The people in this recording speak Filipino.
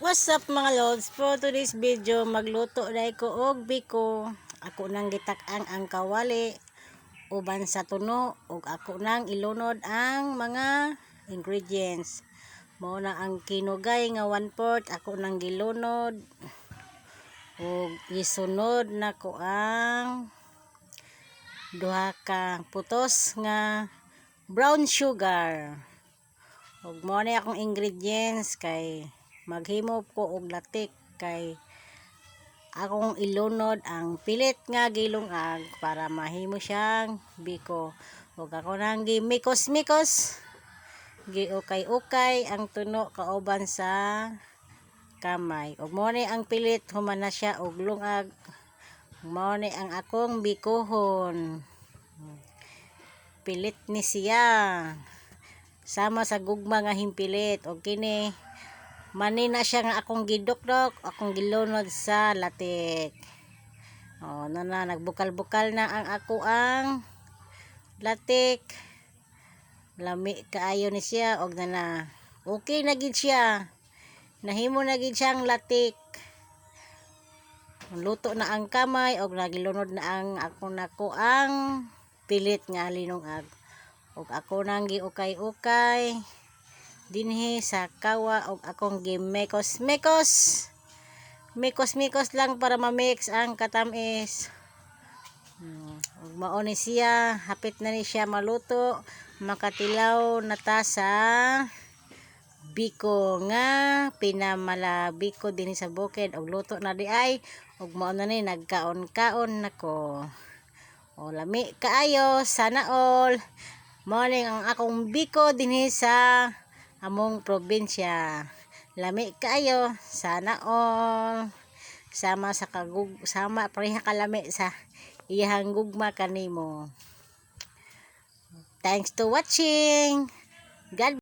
What's up mga lods? For today's video, magluto dahil ko og biko. Ako nang gitak-ang ang kawali uban sa tuno ug ako nang ilunod ang mga ingredients. Mao na ang kinugay nga 1/4 ako nang gilunod ug isunod na ko ang duha ka putos nga brown sugar. Ug mao na akong ingredients kay maghimo ko og latik kay akong ilunod ang pilit nga gilungag para mahimo siyang biko. Ug ako nang gimikos-mikos, giukay-ukay ang tuno kauban sa kamay. Ug mao ni ang pilit human na siya og lungag. Mao ni ang akong bikohon. Pilit ni siya. Sama sa gugma nga himpilit. Og kini manina siya nga akong gidukdok, akong gilunod sa latik. Na nagbukal-bukal na ang ako ang latik. Lami kaayo ni siya og na okay na gid siya. Nahimo na gid siyang latik. Luto na ang kamay og nagilunod na ang nako ang pilit nga linungag. Og ako nang giukay-ukay dinhi sa kawa og akong gimekos-mekos. Mikos-mikos lang para ma-mix ang katamis. Ug mao ni siya, hapit na ni siya maluto, makatilaw na ta sa biko nga pinamalabi ko dinhi sa bukid og luto na di ay ug mao na ni nagkaon-kaon nako. Lami kaayo, sana all. Mao ni ang akong biko dinhi sa among probinsya. Lami kaayo, sana all. Sama pareha kalami sa iyang gugma kanimo. Thanks to watching. God